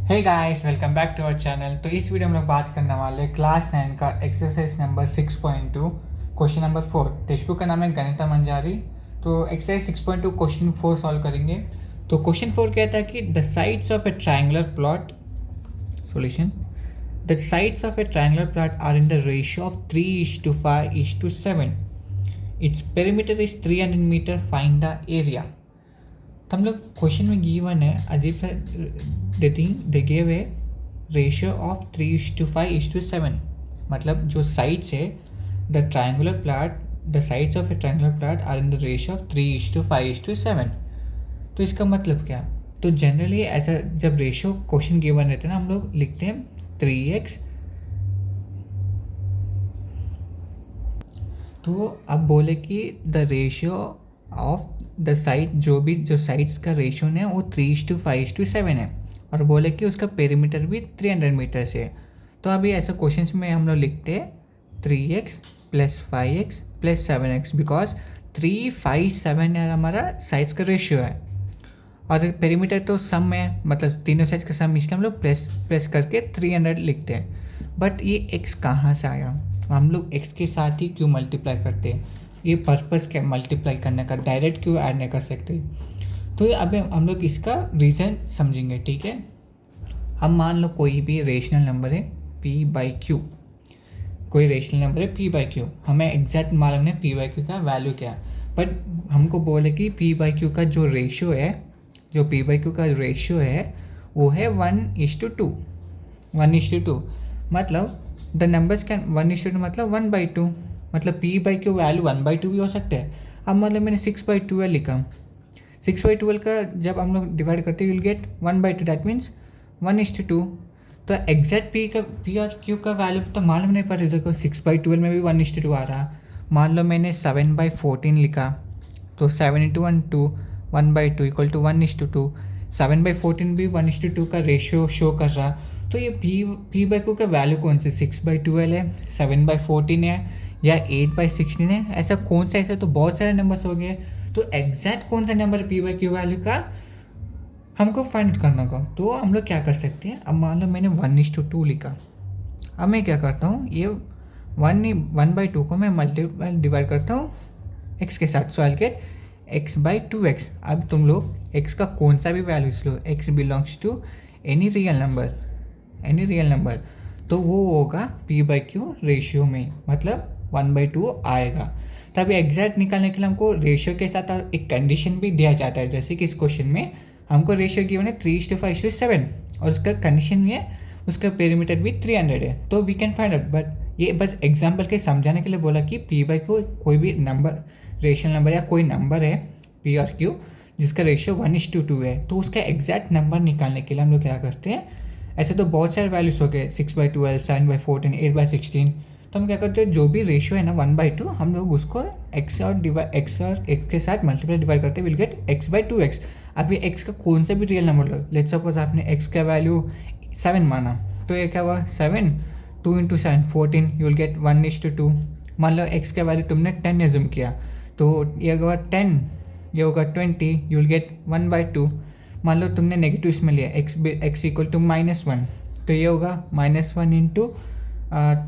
Hey guys, welcome back to our channel. तो इस video में हम लोग बात करने वाले हैं क्लास 9 का exercise number 6.2 question number 4। Text book का नाम है गणिता मंजारी। तो एक्सरसाइज 6.2 क्वेश्चन 4 सॉल्व करेंगे। तो क्वेश्चन 4 कहता है कि the sides of a triangular plot solution the sides of a triangular plot are in the ratio of 3:5:7। Its perimeter is 300 metre, find the area. तो हम लोग क्वेश्चन में गिवन है अजीब सा they give a ratio of 3:5:7। मतलब जो sides है the triangular plot the sides of a triangular plot are in the ratio of 3:5:7। तो इसका मतलब क्या? तो जनरली ऐसा जब रेशियो क्वेश्चन गिवन रहते हैं ना, हम लोग लिखते हैं 3x। तो अब बोले कि the ratio of the side जो साइड्स का रेशियो है वो 3:5:7 है, और बोले कि उसका पेरीमीटर भी 300 मीटर से है। तो अभी ऐसा क्वेश्चन में हम लोग लिखते हैं 3x + 5x + 7x, बिकॉज 3, 5, 7 हमारा साइड्स का रेशियो है और पेरीमीटर तो सम है, मतलब तीनों साइड्स का सम, इसलिए हम लोग प्लस करके 300 लिखते हैं। बट ये x कहाँ से आया? हम लोग x के साथ ही क्यों मल्टीप्लाई करते हैं? ये पर्पस क्या मल्टीप्लाई करने का, डायरेक्ट क्यों ऐड नहीं कर सकते? तो अभी हम लोग इसका रीज़न समझेंगे, ठीक है। अब मान लो कोई भी रेशनल नंबर है p/q, कोई रेशनल नंबर है p/q, हमें एग्जैक्ट मालूम है p/q का वैल्यू क्या है, बट हमको बोले कि p/q का जो रेशियो है, जो p/q का रेशियो है वो है 1:2। 1:2 मतलब द नंबर्स कैन 1:2 मतलब 1/2, मतलब p/q वैल्यू 1/2 भी हो सकते हैं। अब मतलब मैंने 6/12 लिखा। 6/12 का जब हम लोग डिवाइड करते हैं विल गेट 1/2, दैट मीन्स 1:2। तो एग्जैक्ट p और q का वैल्यू तो मालूम नहीं पड़ रही। देखो 6/12 में भी 1:2 आ रहा। मान लो मैंने 7/14 लिखा, तो 7 × 1 2, 1/2 = 1:2। 7/14 भी 1:2 का रेशियो शो कर रहा। तो ये p/q का वैल्यू कौन से 6/12 है, 7/14 है या 8/16 है? ऐसा कौन सा? ऐसा तो बहुत सारे नंबर्स हो गए। तो एग्जैक्ट कौन सा नंबर p/q वैल्यू का हमको फाइंड करना होगा। तो हम लोग क्या कर सकते हैं, अब मान लो मैंने 1:2 लिखा। अब मैं क्या करता हूँ, ये 1/2 को मैं मल्टीपल डिवाइड करता हूँ x के साथ, सो आई गेट x/2x। अब तुम लोग x का कौन सा भी वैल्यू लो, x belongs to any real number, तो वो होगा p/q रेशियो में, मतलब 1/2 आएगा। तभी एग्जैक्ट निकालने के लिए हमको रेशियो के साथ और एक कंडीशन भी दिया जाता है। जैसे कि इस क्वेश्चन में हमको रेशियो गिवन है 3:5:7 और उसका कंडीशन ये है उसका पेरीमीटर भी 300 है, तो we can find out. But ये बस एग्जांपल के समझाने के लिए बोला कि p/q कोई भी नंबर, रेशनल नंबर या कोई नंबर है p और q जिसका रेशियो 1:2 है, तो उसका एग्जैक्ट नंबर निकालने के लिए हम लोग क्या करते हैं, ऐसे तो बहुत सारे वैल्यूज हो गए 6/12, 7/14, 8/16। तो हम क्या करते हैं, जो भी रेशियो है ना 1/2, हम लोग उसको x के साथ मल्टीप्लाई डिवाइड करते हैं, विल गेट x/2x। अभी x का कौन सा भी real number low, let's suppose आपने x का वैल्यू 7 माना, तो ये क्या हुआ 7, 2 × 7 14, यू विल गेट 1:2। मान लो x का वैल्यू तुमने 10 एज्यूम किया, तो ये होगा 10, ये होगा 20, यू विल गेट 1/2। मान लो तुमने नेगेटिव इसमें लिया x = -1, तो ये होगा -1 ×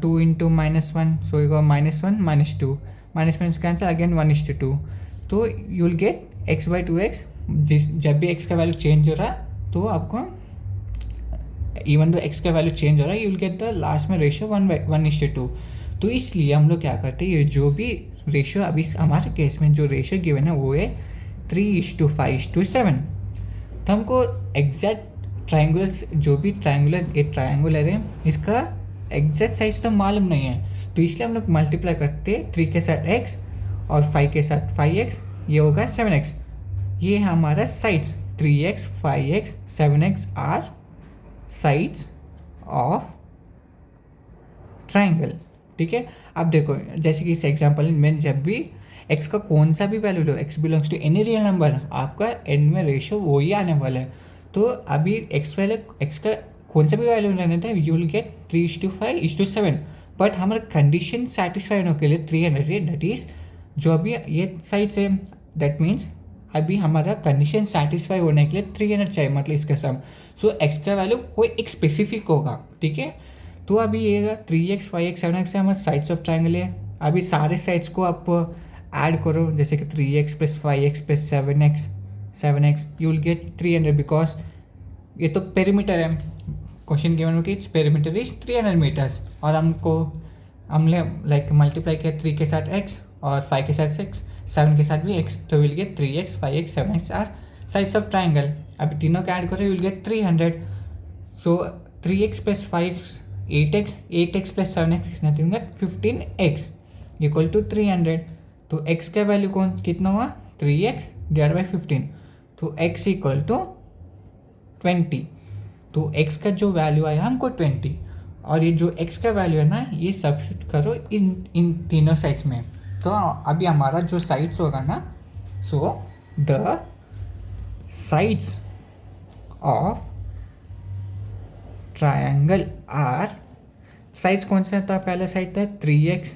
2 × -1, सो ये होगा -1 -2, -1 कैंसिल, अगेन 1:2। तो यू विल गेट x/2x। जब भी x का वैल्यू चेंज हो रहा तो आपको इवन दो x का वैल्यू चेंज हो रहा है, you will get the last में रेशियो 1:2। तो इसलिए हम लोग क्या करते हैं, ये जो भी रेशियो अभी हमारे केस में जो रेशियो गिवन है वो है 3:5:7। तो हमको एग्जैक्ट ट्रायंगुलर, जो भी ट्रायंगुलर है, इसका एग्जैक्ट साइज तो मालूम नहीं है, तो इसलिए हम लोग मल्टीप्लाई करते हैं 3 के साथ x और 5 के साथ 5x, ये होगा 7x। ये हमारा sides 3x, 5x, 7x are sides of triangle, ठीक है। अब देखो जैसे कि इस एग्जांपल में जब भी x का कौन सा भी वैल्यू लो, x belongs to any real number, आपका एंड में रेशियो वो ही आने वाला है। तो अभी x का कौन सा भी वैल्यू रहने था, यू विल गेट 3:5:7। बट हमारा कंडीशन सेटिस्फाइड होने के लिए 300 है, दैट इज जो अभी ये साइड से, दैट मीन्स अभी हमारा कंडीशन सेटिस्फाई होने के लिए 300 चाहिए, मतलब इसका सम। सो एक्स का वैल्यू कोई एक स्पेसिफिक होगा, ठीक है। तो अभी ये 3x 5x 7x है हमारे साइड्स ऑफ ट्राइंगल है। अभी सारे साइड्स को आप ऐड करो, जैसे कि 3x plus 5x plus 7x you will get 300, because ये तो पेरीमीटर है। क्वेश्चन गिवन हो कि इट्स पेरीमीटर इज 300 मीटर्स, और हमने लाइक मल्टीप्लाई किया 3 के साथ x और 5 के साथ 6, 7 के साथ भी x, तो will get 3x 5x 7x are sides of triangle. अभी तीनों का ऐड करो, you will get 300। So 3x plus 5x 8x plus 7x is nothing but 15x equal to 300। तो x का वैल्यू कितना हुआ, 3x डिवाइड बाई 15, तो x equal to 20। तो x का जो वैल्यू आया हमको 20, और ये जो x का वैल्यू है ना, ये सब्स्टिट्यूट करो इन तीनों साइड्स में। तो अभी हमारा जो साइड्स होगा ना, so the sides of triangle are, sides कौन सा था, पहला साइड था 3x,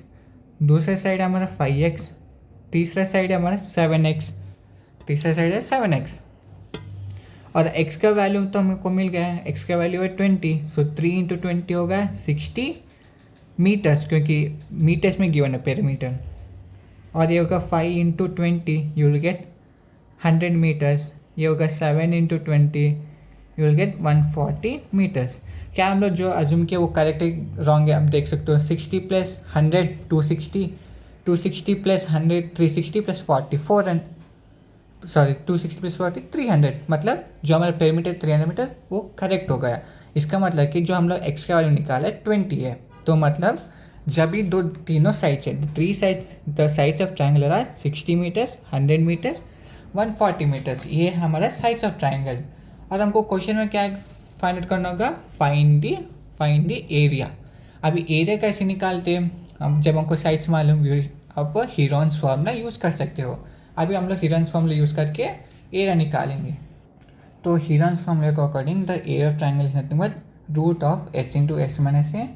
दूसरा साइड हमारा 5x, तीसरा साइड है हमारा 7x, तीसरा साइड है 7x, और x का वैल्यू तो हमको मिल गया है, x का वैल्यू है 20। सो 3 इंटू 20 होगा 60 मीटर्स, क्योंकि मीटर्स में गिवन है पेरीमीटर। और ये होगा 5 into 20, you will get 100 metres. ये होगा 7 into 20, you will get 140 metres. क्या हम लोग जो अज्यूम किया वो करेक्ट है रॉन्ग है, आप देख सकते हो। 60 प्लस 100 260, 260 प्लस 100 360 प्लस 40 260 प्लस 40 300, मतलब जो हमारा पेरीमीटर 300 मीटर वो करेक्ट हो गया। इसका मतलब कि जो हम लोग एक्स का वैल्यू निकाला है 20 है, तो मतलब जब भी तीनों साइड्स है, the sides of triangle are 60 metres 100 metres 140 metres, ये हमारा साइड्स ऑफ ट्राइंगल। और हमको क्वेश्चन में क्या फाइंड आउट करना होगा, फाइंड द एरिया। अभी एरिया कैसे निकालते हैं, अब जब हमको साइड्स मालूम, आप हीरोन्स फॉर्मूला यूज़ कर सकते हो। अभी हम लोग हीरोन्स फॉर्मूला यूज़ करके एरिया निकालेंगे। तो हीरोन्स फॉर्मूला के according the area of triangle is nothing but root of s into S minus A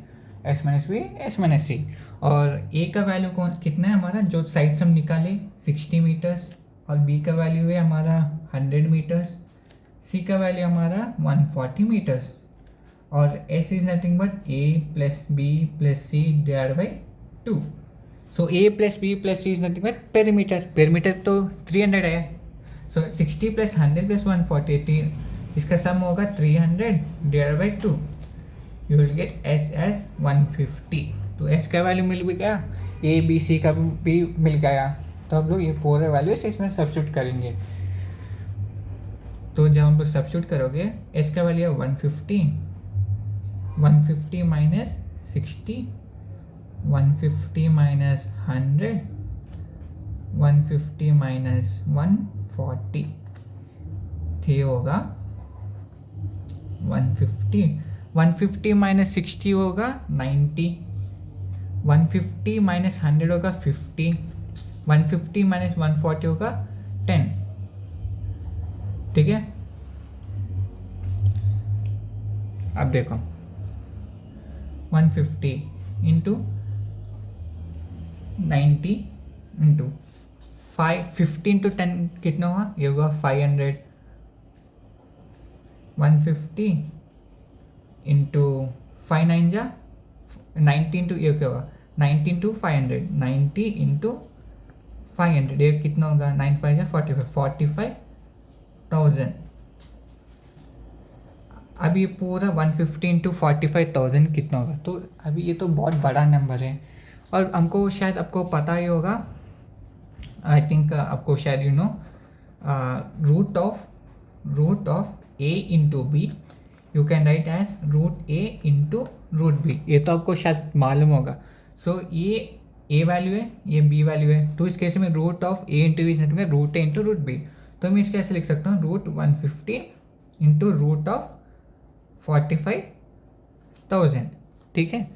S minus B S minus C. और ए का वैल्यू कितना है हमारा, जो साइड्स हम निकाले 60 मीटर्स, और बी का वैल्यू है हमारा 100 मीटर्स, सी का वैल्यू हमारा 140 मीटर्स, और s is nothing but a plus B plus C divide by 2। So a plus B plus C is nothing but perimeter तो 300 है। सो 60 प्लस 100 प्लस 140, इसका सम होगा 300 divide by 2, you will get s as 150। तो s का value मिल भी गया, a b c का भी मिल गया। तो हम लोग ये पूरे वैल्यूज इसमें सब्स्टिट्यूट करेंगे। तो जब हम लोग सब्स्टिट्यूट करोगे, s का वैल्यू है 150 माइनस 60, 150 माइनस 100, 150 माइनस 140, ये होगा 150 माइनस 60 होगा 90, 150 माइनस 100 होगा 50, 150 माइनस 140 होगा 10, ठीक है। अब देखो 150 इंटू 90 इंटू 50 इंटू 10 कितना हुआ, ये होगा 500, 150 इंटू 5 9 जा 90 इंटू ये क्या होगा 90 इंटू 500, 90 इंटू 500, ये कितना होगा 9 5 जा 45,000। अब ये पूरा 150 इंटू 45,000 कितना होगा, तो अभी ये तो बहुत बड़ा नंबर है, और हमको शायद आपको पता ही होगा, आई थिंक आपको शायद you know root of a into B you can write as root a into root B, ये तो आपको शायद मालूम होगा। सो ये a वैल्यू है, ये b वैल्यू है, तो इस केस में root of a into B is root a into root B. तो मैं इसको ऐसे लिख सकता हूँ, रूट 150 इंटू रूट ऑफ 45,000, ठीक है।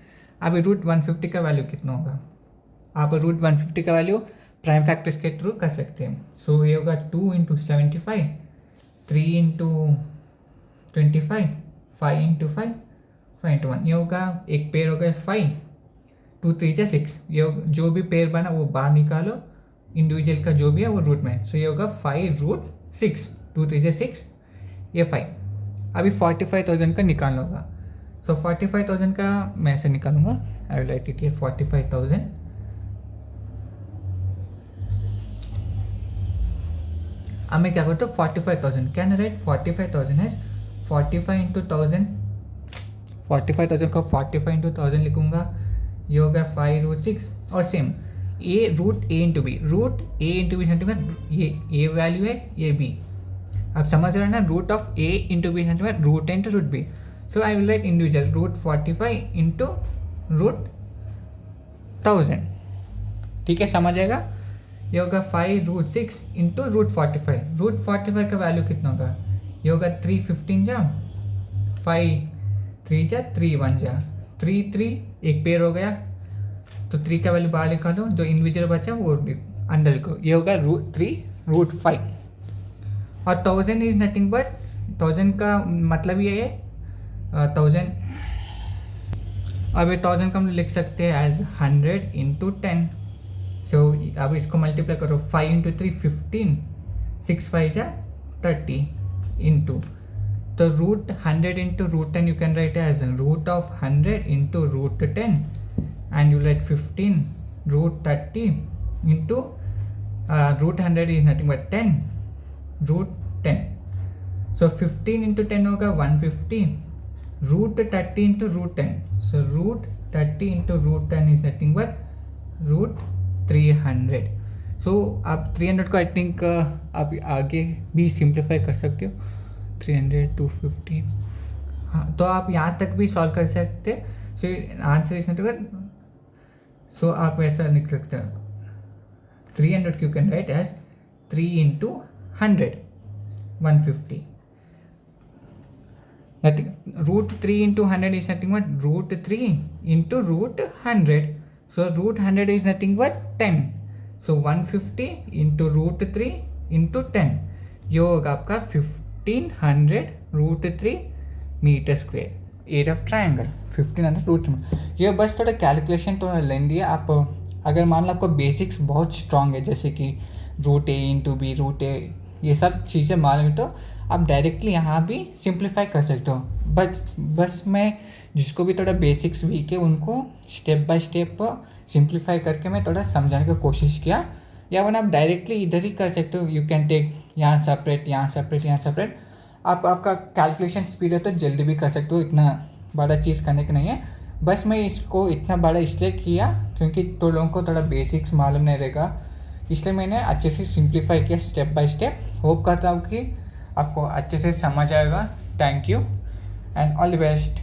अभी रूट 150 का वैल्यू कितना होगा, आप रूट 150 का वैल्यू प्राइम फैक्टर्स के थ्रू कर सकते हैं। सो ये होगा 2 इंटू 75, 3 इंटू 25, 5 इंटू 5, 5 इंटू 1, ये होगा एक पेयर होगा 5, 2 3 6, ये जो भी पेयर बना वो बाहर निकालो, इंडिविजुअल का जो भी है वो रूट में, सो ये होगा 5√6, 2 3 6, ये 5। अभी 45,000 का निकालना होगा। सो 45,000 का मैं ऐसे निकालूंगा, आई विल राइट इट हियर 45,000। अब मैं क्या करता हूँ 45,000 कैन राइट 45,000 है 45 इंटू 1000, 45,000 का 45 इंटू 1000 लिखूंगा, ये होगा 5√6। और same root A into B, root A into B centimetre, ये ए वैल्यू है, ये बी। आप समझ रहे हैं ना, root of A into B centimetre, root A into root B. So I will write individual root 45 into root 1000। ठीक है, समझ आएगा। ये होगा 5√6 इंटू रूट 45। रूट 45 का वैल्यू कितना होगा, ये होगा 315 जा 5 3 जा 3 1 जा 3 3, एक पेयर हो गया, तो 3 का वैल्यू बाहर निकालो, जो इंडिविजुअल बचा वो अंदर लिखो, ये होगा √3√5। और 1000 इज नथिंग बट, 1000 का मतलब ये है 1000। अब ये 1000 का हम लिख सकते हैं एज 100 इंटू 10। सो अब इसको मल्टीप्लाई करो, 5 इंटू 3 15, 6 5 जा 30 इंटू, तो root 100 into root 10 you can write as root of 100 into root 10 and you write 15 root 30 into root 100 is nothing but 10 root 10, so 15 into 10 होगा 150, root 30 into root 10, so root 30 into root 10 is nothing but root 300। so आप 300 को I think आप आगे भी simplify कर सकते हो, 300 250, हाँ तो आप यहाँ तक भी सॉल्व कर सकते हैं। So answer is nothing but, so आप ऐसा लिख सकते हैं 300 you can write as 3 into 100 150, nothing root 3 into 100 is nothing but root 3 into root 100, so root 100 is nothing but 10, so 150 into root 3 into 10, ये होगा आपका 1500 root 3 metre square, area of triangle 1500 root 3। ये बस थोड़ा कैलकुलेशन थोड़ा लेंदी है। आप अगर मान लो आपको बेसिक्स बहुत स्ट्रांग है, जैसे कि root A into B, root ए, ये सब चीज़ें मालूम, तो आप डायरेक्टली यहाँ भी सिंप्लीफाई कर सकते हो। बस मैं जिसको भी थोड़ा बेसिक्स वीक है उनको स्टेप बाय स्टेप सिंप्लीफाई करके मैं थोड़ा समझाने की कोशिश किया, या वरना आप डायरेक्टली इधर ही कर सकते हो। यू कैन टेक यहाँ सेपरेट, यहाँ सेपरेट, यहाँ सेपरेट। आपका कैलकुलेशन स्पीड है तो जल्दी भी कर सकते हो, इतना बड़ा चीज़ करने की नहीं है। बस मैं इसको इतना बड़ा इसलिए किया क्योंकि तो लोगों को थोड़ा बेसिक्स मालूम नहीं रहेगा, इसलिए मैंने अच्छे से सिंप्लीफाई किया स्टेप बाय स्टेप। होप करता हूँ कि आपको अच्छे से समझ आएगा। Thank you and all the best.